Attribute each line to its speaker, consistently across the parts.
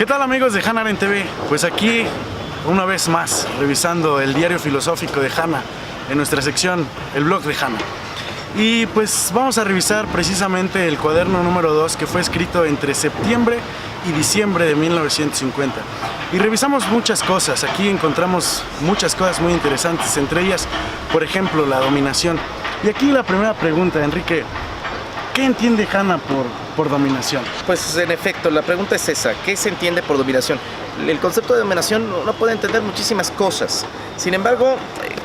Speaker 1: ¿Qué tal, amigos de Hannah Arendt TV? Pues aquí una vez más revisando el diario filosófico de Hannah en nuestra sección El blog de Hannah. Y pues vamos a revisar precisamente el cuaderno número 2, que fue escrito entre septiembre y diciembre de 1950. Y revisamos muchas cosas. Aquí encontramos muchas cosas muy interesantes, entre ellas, por ejemplo, la dominación. Y aquí la primera pregunta, Enrique: ¿qué entiende Hannah por dominación?
Speaker 2: Pues en efecto, la pregunta es esa: ¿qué se entiende por dominación? El concepto de dominación no puede entender muchísimas cosas. Sin embargo,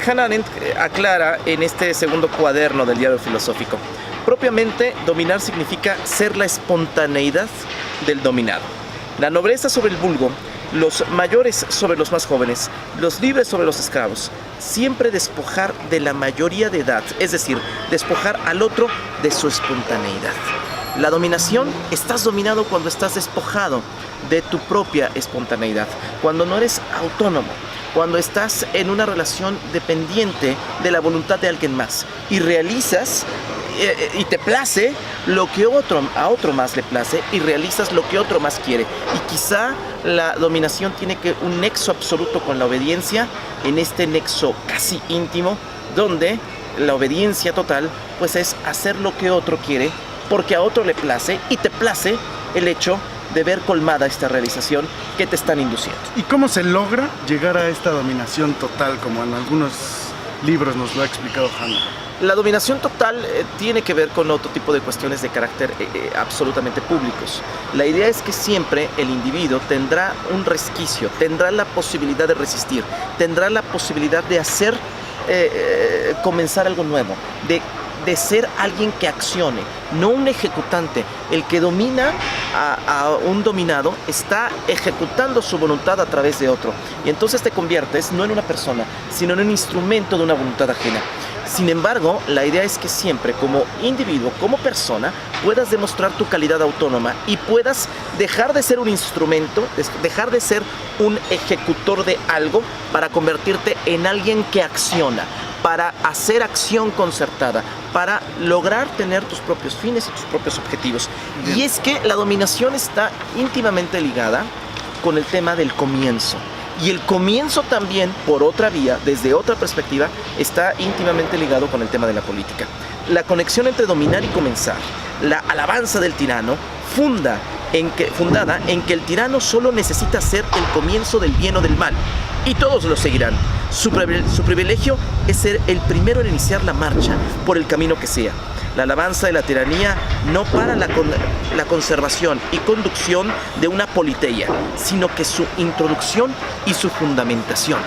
Speaker 2: Hannah Arendt aclara en este segundo cuaderno del diario filosófico: propiamente, dominar significa ser la espontaneidad del dominado, la nobleza sobre el vulgo, los mayores sobre los más jóvenes, los libres sobre los esclavos. Siempre despojar de la mayoría de edad, es decir, despojar al otro de su espontaneidad. La dominación: estás dominado cuando estás despojado de tu propia espontaneidad, cuando no eres autónomo, cuando estás en una relación dependiente de la voluntad de alguien más y realizas y te place lo que a otro más le place, y realizas lo que otro más quiere. Y quizá la dominación tiene un nexo absoluto con la obediencia, en este nexo casi íntimo, donde la obediencia total pues es hacer lo que otro quiere porque a otro le place, y te place el hecho de ver colmada esta realización que te están induciendo.
Speaker 1: ¿Y cómo se logra llegar a esta dominación total, como en algunos libros nos lo ha explicado Hannah?
Speaker 2: La dominación total tiene que ver con otro tipo de cuestiones de carácter absolutamente públicos. La idea es que siempre el individuo tendrá un resquicio, tendrá la posibilidad de resistir, tendrá la posibilidad de hacer comenzar algo nuevo, de ser alguien que accione, no un ejecutante. El que domina a un dominado está ejecutando su voluntad a través de otro, y entonces te conviertes no en una persona, sino en un instrumento de una voluntad ajena. Sin embargo, la idea es que siempre, como individuo, como persona, puedas demostrar tu calidad autónoma y puedas dejar de ser un instrumento, dejar de ser un ejecutor de algo, para convertirte en alguien que acciona, para hacer acción concertada, para lograr tener tus propios fines y tus propios objetivos. Y es que la dominación está íntimamente ligada con el tema del comienzo. Y el comienzo también, por otra vía, desde otra perspectiva, está íntimamente ligado con el tema de la política. La conexión entre dominar y comenzar, la alabanza del tirano, fundada en que el tirano solo necesita ser el comienzo del bien o del mal, y todos lo seguirán. Su privilegio es ser el primero en iniciar la marcha por el camino que sea. La alabanza de la tiranía no para la conservación y conducción de una politeia, sino que su introducción y su fundamentación.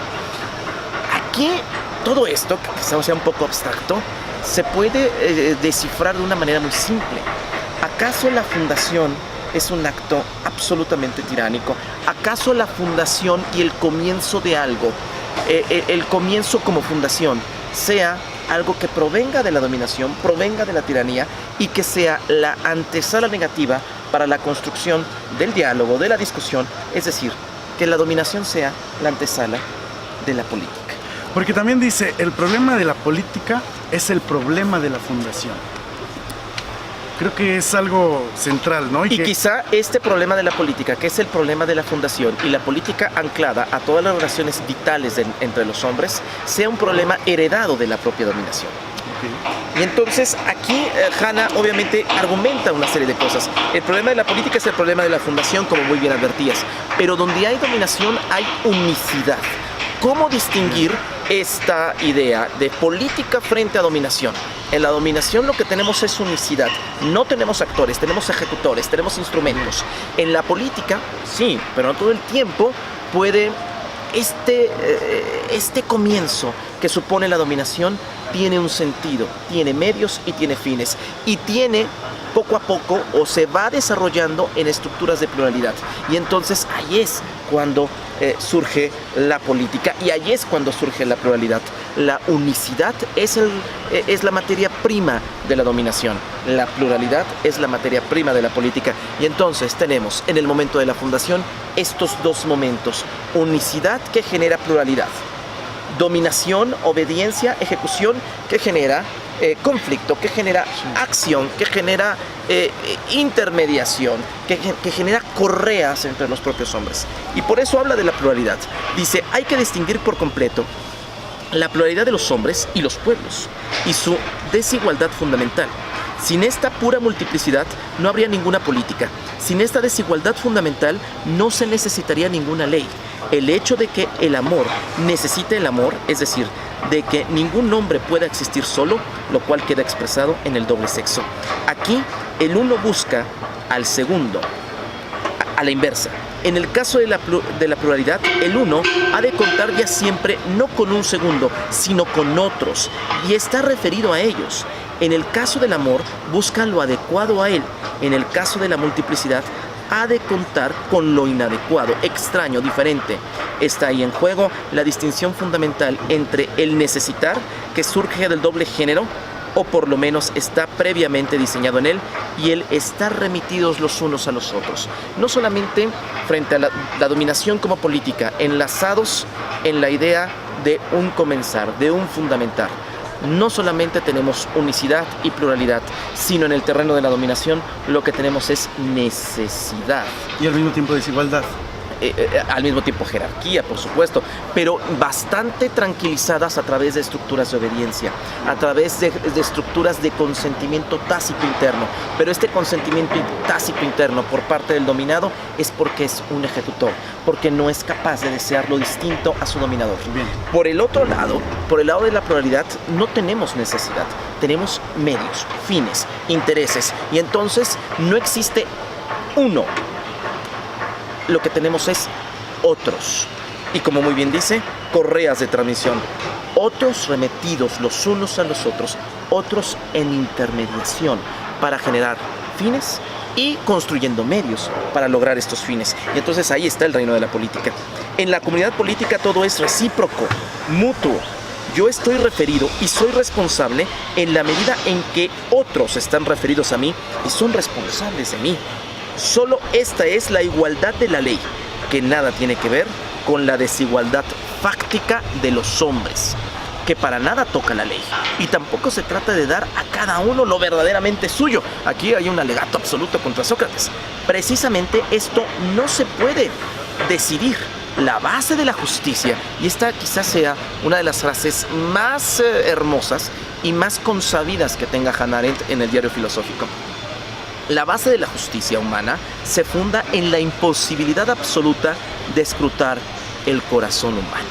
Speaker 2: Aquí todo esto, que quizás sea un poco abstracto, se puede descifrar de una manera muy simple. ¿Acaso la fundación es un acto absolutamente tiránico? ¿Acaso la fundación y el comienzo de algo, el comienzo como fundación, sea algo que provenga de la dominación, provenga de la tiranía, y que sea la antesala negativa para la construcción del diálogo, de la discusión? Es decir, que la dominación sea la antesala de la política.
Speaker 1: Porque también dice: el problema de la política es el problema de la fundación. Creo que es algo central, ¿no?
Speaker 2: Y quizá este problema de la política, que es el problema de la fundación, y la política anclada a todas las relaciones vitales entre los hombres, sea un problema heredado de la propia dominación. Okay. Y entonces aquí Hannah obviamente argumenta una serie de cosas. El problema de la política es el problema de la fundación, como muy bien advertías, pero donde hay dominación hay unicidad. ¿Cómo distinguir esta idea de política frente a dominación? En la dominación lo que tenemos es unicidad. No tenemos actores, tenemos ejecutores, tenemos instrumentos. En la política, sí, pero no todo el tiempo puede este comienzo que supone la dominación tiene un sentido, tiene medios y tiene fines, y tiene poco a poco, o se va desarrollando en estructuras de pluralidad. Y entonces ahí es cuando surge la política, y ahí es cuando surge la pluralidad. La unicidad es la materia prima de la dominación, la pluralidad es la materia prima de la política. Y entonces tenemos en el momento de la fundación estos dos momentos: unicidad que genera pluralidad, dominación, obediencia, ejecución que genera conflicto, que genera acción, que genera intermediación, que genera correas entre los propios hombres. Y por eso habla de la pluralidad. Dice, hay que distinguir por completo la pluralidad de los hombres y los pueblos y su desigualdad fundamental. Sin esta pura multiplicidad no habría ninguna política. Sin esta desigualdad fundamental no se necesitaría ninguna ley. El hecho de que el amor necesite el amor, es decir, de que ningún hombre pueda existir solo, lo cual queda expresado en el doble sexo. Aquí el uno busca al segundo, a la inversa. En el caso de la pluralidad, el uno ha de contar ya siempre no con un segundo, sino con otros, y está referido a ellos. En el caso del amor, busca lo adecuado a él. En el caso de la multiplicidad, ha de contar con lo inadecuado, extraño, diferente. Está ahí en juego la distinción fundamental entre el necesitar, que surge del doble género, o por lo menos está previamente diseñado en él, y el estar remitidos los unos a los otros. No solamente frente a la dominación como política, enlazados en la idea de un comenzar, de un fundamentar. No solamente tenemos unicidad y pluralidad, sino en el terreno de la dominación lo que tenemos es necesidad.
Speaker 1: Y al mismo tiempo desigualdad.
Speaker 2: Al mismo tiempo jerarquía, por supuesto, pero bastante tranquilizadas a través de estructuras de obediencia, a través de estructuras de consentimiento tácito interno. Pero este consentimiento tácito interno por parte del dominado es porque es un ejecutor, porque no es capaz de desear lo distinto a su dominador.
Speaker 1: Bien.
Speaker 2: Por el otro lado, por el lado de la pluralidad, no tenemos necesidad, tenemos medios, fines, intereses, y entonces no existe uno. Lo que tenemos es otros. Y como muy bien dice, correas de transmisión. Otros remetidos los unos a los otros, otros en intermediación para generar fines y construyendo medios para lograr estos fines. Y entonces ahí está el reino de la política. En la comunidad política todo es recíproco, mutuo. Yo estoy referido y soy responsable en la medida en que otros están referidos a mí y son responsables de mí. Solo esta es la igualdad de la ley, que nada tiene que ver con la desigualdad fáctica de los hombres, que para nada toca la ley. Y tampoco se trata de dar a cada uno lo verdaderamente suyo. Aquí hay un alegato absoluto contra Sócrates. Precisamente esto no se puede decidir. La base de la justicia, y esta quizás sea una de las frases más hermosas y más consabidas que tenga Hannah Arendt en el Diario Filosófico. La base de la justicia humana se funda en la imposibilidad absoluta de escrutar el corazón humano.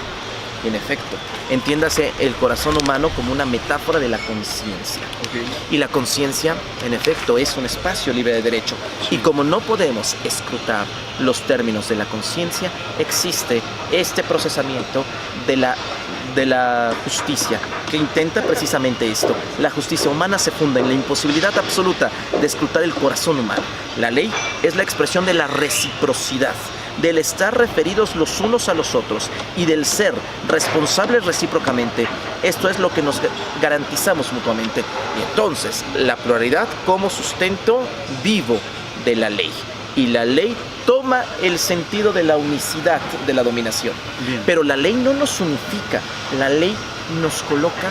Speaker 2: En efecto, entiéndase el corazón humano como una metáfora de la conciencia.
Speaker 1: Okay.
Speaker 2: Y la conciencia, en efecto, es un espacio libre de derecho. Sí. Y como no podemos escrutar los términos de la conciencia, existe este procesamiento de la justicia, que intenta precisamente esto. La justicia humana se funda en la imposibilidad absoluta de escrutar el corazón humano. La ley es la expresión de la reciprocidad, del estar referidos los unos a los otros y del ser responsables recíprocamente. Esto es lo que nos garantizamos mutuamente. Y entonces, la pluralidad como sustento vivo de la ley. Y la ley toma el sentido de la unicidad de la dominación. Bien. Pero la ley no nos unifica, la ley nos coloca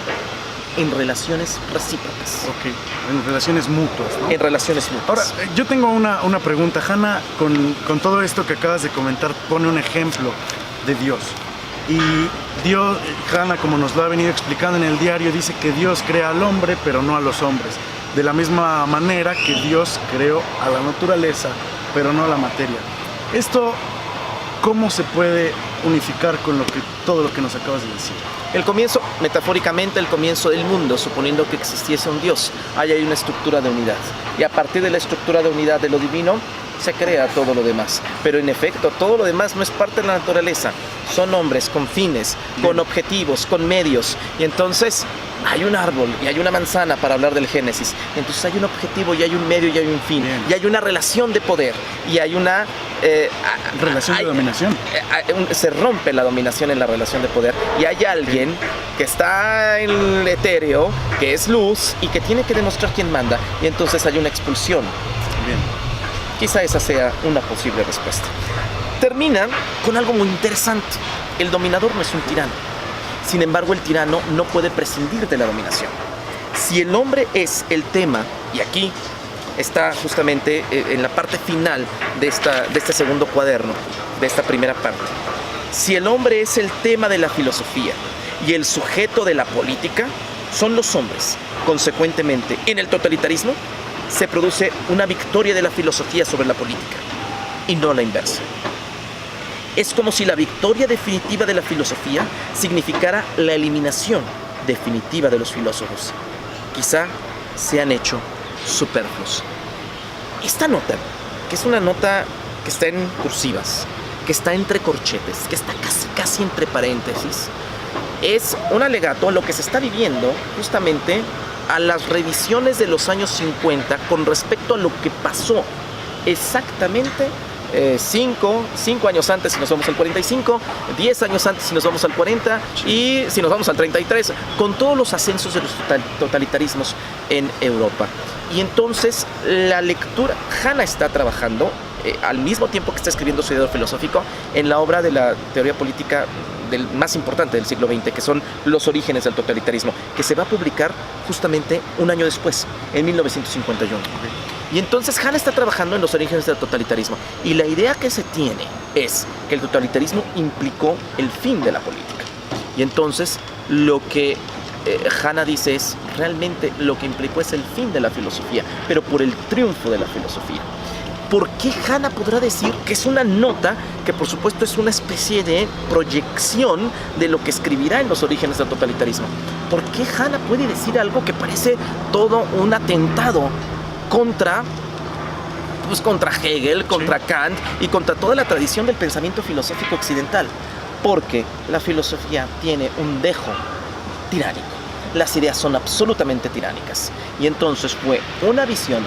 Speaker 2: en relaciones recíprocas.
Speaker 1: Ok, en relaciones mutuas, ¿no?
Speaker 2: En relaciones mutuas.
Speaker 1: Ahora, yo tengo una pregunta. Hannah, con todo esto que acabas de comentar, pone un ejemplo de Dios. Y Dios, Hannah, como nos lo ha venido explicando en el diario, dice que Dios crea al hombre, pero no a los hombres. De la misma manera que Dios creó a la naturaleza, pero no a la materia. Esto, ¿cómo se puede unificar con todo lo que nos acabas de decir?
Speaker 2: El comienzo, metafóricamente, el comienzo del mundo, suponiendo que existiese un Dios, hay una estructura de unidad. Y a partir de la estructura de unidad de lo divino, se crea todo lo demás. Pero en efecto, todo lo demás no es parte de la naturaleza. Son hombres con fines, con objetivos, con medios. Y entonces hay un árbol y hay una manzana para hablar del Génesis. Entonces hay un objetivo y hay un medio y hay un fin. Bien. Y hay una relación de poder. Y hay una...
Speaker 1: relación de dominación.
Speaker 2: Se rompe la dominación en la relación de poder. Y hay alguien que está en el etéreo, que es luz y que tiene que demostrar quién manda. Y entonces hay una expulsión.
Speaker 1: Bien.
Speaker 2: Quizá esa sea una posible respuesta. Termina con algo muy interesante. El dominador no es un tirano. Sin embargo, el tirano no puede prescindir de la dominación. Si el hombre es el tema, y aquí está justamente en la parte final de este segundo cuaderno, de esta primera parte, si el hombre es el tema de la filosofía y el sujeto de la política, son los hombres. Consecuentemente, en el totalitarismo se produce una victoria de la filosofía sobre la política y no la inversa. Es como si la victoria definitiva de la filosofía significara la eliminación definitiva de los filósofos. Quizá se han hecho superfluos. Esta nota, que es una nota que está en cursivas, que está entre corchetes, que está casi entre paréntesis, es un alegato a lo que se está viviendo justamente a las revisiones de los años 50 con respecto a lo que pasó exactamente 5 años antes si nos vamos al 45, 10 años antes si nos vamos al 40 y si nos vamos al 33, con todos los ascensos de los totalitarismos en Europa. Y entonces la lectura, Hanna está trabajando al mismo tiempo que está escribiendo su ideario filosófico en la obra de la teoría política más importante del siglo XX, que son Los orígenes del totalitarismo, que se va a publicar justamente un año después, en 1951. Y entonces Hanna está trabajando en los orígenes del totalitarismo, y la idea que se tiene es que el totalitarismo implicó el fin de la política. Y entonces lo que Hanna dice es, realmente lo que implicó es el fin de la filosofía, pero por el triunfo de la filosofía. ¿Por qué Hanna podrá decir que es una nota que por supuesto es una especie de proyección de lo que escribirá en los orígenes del totalitarismo? ¿Por qué Hanna puede decir algo que parece todo un atentado contra Hegel, contra Kant y contra toda la tradición del pensamiento filosófico occidental? Porque la filosofía tiene un dejo tiránico. Las ideas son absolutamente tiránicas. Y entonces fue una visión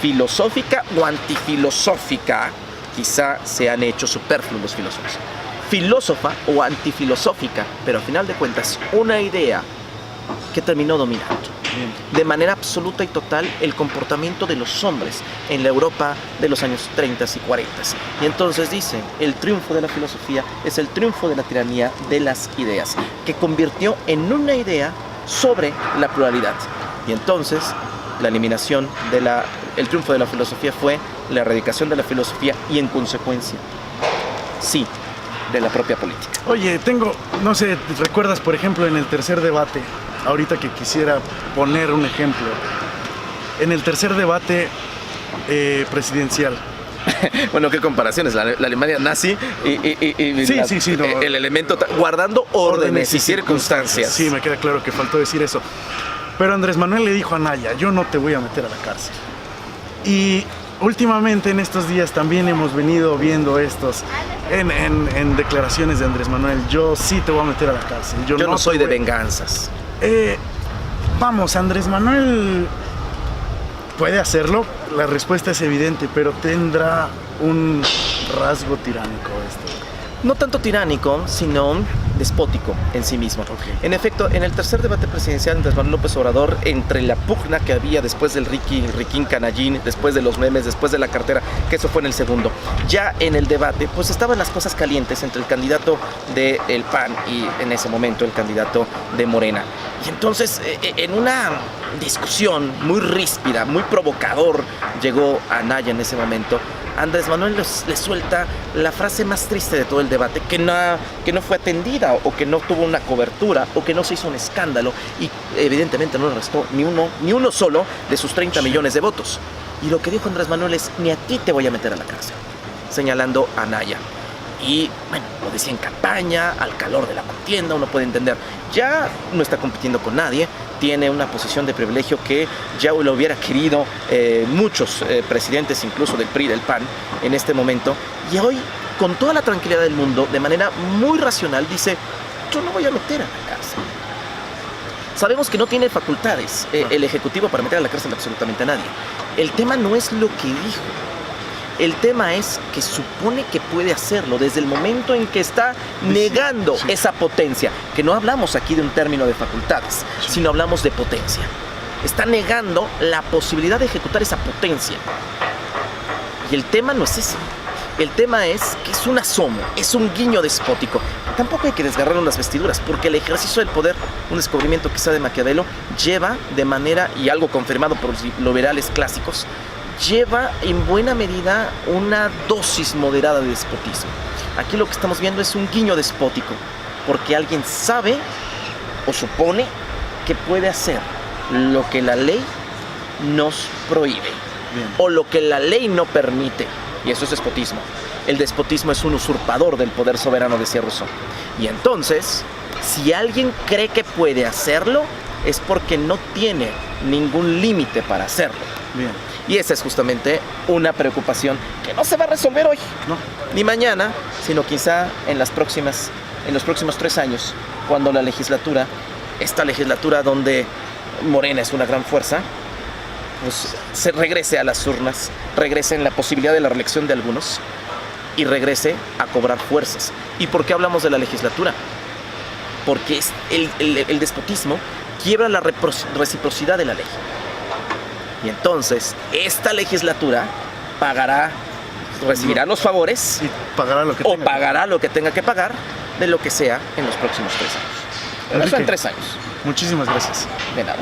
Speaker 2: filosófica o antifilosófica, quizá se han hecho superfluos los filósofos, filósofa o antifilosófica, pero al final de cuentas una idea que terminó dominando de manera absoluta y total el comportamiento de los hombres en la Europa de los años 30 y 40. Y entonces dice, el triunfo de la filosofía es el triunfo de la tiranía de las ideas, que convirtió en una idea sobre la pluralidad. Y entonces la eliminación el triunfo de la filosofía fue la erradicación de la filosofía y en consecuencia, sí, de la propia política.
Speaker 1: Oye, no sé, ¿recuerdas, por ejemplo, en el tercer debate, ahorita que quisiera poner un ejemplo, en el tercer debate presidencial?
Speaker 2: Bueno, qué comparaciones, la Alemania nazi y
Speaker 1: sí, no,
Speaker 2: el elemento, guardando órdenes y circunstancias.
Speaker 1: Sí, me queda claro que faltó decir eso. Pero Andrés Manuel le dijo a Anaya, yo no te voy a meter a la cárcel. Y últimamente en estos días también hemos venido viendo estos en declaraciones de Andrés Manuel, yo sí te voy a meter a la cárcel.
Speaker 2: Yo no soy de venganzas.
Speaker 1: Vamos, Andrés Manuel puede hacerlo, la respuesta es evidente, pero tendrá un rasgo tiránico esto.
Speaker 2: No tanto tiránico, sino despótico en sí mismo.
Speaker 1: Okay.
Speaker 2: En efecto, en el tercer debate presidencial, Andrés Manuel López Obrador, entre la pugna que había después del Riquín Canallín, después de los memes, después de la cartera, que eso fue en el segundo, ya en el debate, pues estaban las cosas calientes entre el candidato del PAN y en ese momento el candidato de Morena. Y entonces, en una discusión muy ríspida, muy provocador, llegó Anaya en ese momento. Andrés Manuel le suelta la frase más triste de todo el debate, que no fue atendida o que no tuvo una cobertura o que no se hizo un escándalo y evidentemente no le restó ni uno solo de sus 30 millones de votos. Y lo que dijo Andrés Manuel es, ni a ti te voy a meter a la cárcel, señalando a Anaya. Y bueno, lo decía en campaña, al calor de la contienda, uno puede entender, ya no está compitiendo con nadie, tiene una posición de privilegio que ya lo hubiera querido muchos presidentes, incluso del PRI, del PAN, en este momento. Y hoy, con toda la tranquilidad del mundo, de manera muy racional, dice, yo no voy a meter a la cárcel. Sabemos que no tiene facultades el Ejecutivo para meter a la cárcel absolutamente a nadie. El tema no es lo que dijo. El tema es que supone que puede hacerlo desde el momento en que está negando esa potencia, que no hablamos aquí de un término de facultades, sino hablamos de potencia. Está negando la posibilidad de ejecutar esa potencia. Y el tema no es ese. El tema es que es un asomo, es un guiño despótico. Tampoco hay que desgarrarnos las vestiduras, porque el ejercicio del poder, un descubrimiento quizá de Maquiavelo, lleva de manera, y algo confirmado por los liberales clásicos, lleva en buena medida una dosis moderada de despotismo. Aquí lo que estamos viendo es un guiño despótico, porque alguien sabe o supone que puede hacer lo que la ley nos prohíbe.
Speaker 1: Bien.
Speaker 2: O lo que la ley no permite, y eso es despotismo. El despotismo es un usurpador del poder soberano, decía Rousseau. Y entonces, si alguien cree que puede hacerlo, es porque no tiene ningún límite para hacerlo.
Speaker 1: Bien.
Speaker 2: Y esa es justamente una preocupación que no se va a resolver hoy,
Speaker 1: No.
Speaker 2: ni mañana, sino quizá en los próximos 3 años, cuando la legislatura, esta legislatura donde Morena es una gran fuerza, pues se regrese a las urnas, regrese en la posibilidad de la reelección de algunos y regrese a cobrar fuerzas. ¿Y por qué hablamos de la legislatura? Porque es el despotismo quiebra la reciprocidad de la ley. Y entonces esta legislatura recibirá los favores
Speaker 1: Y pagará lo que
Speaker 2: o
Speaker 1: tenga.
Speaker 2: pagará lo que tenga que pagar de lo que sea en los próximos 3 años. Pero eso en
Speaker 1: Enrique.
Speaker 2: 3 años.
Speaker 1: Muchísimas gracias.
Speaker 2: De nada.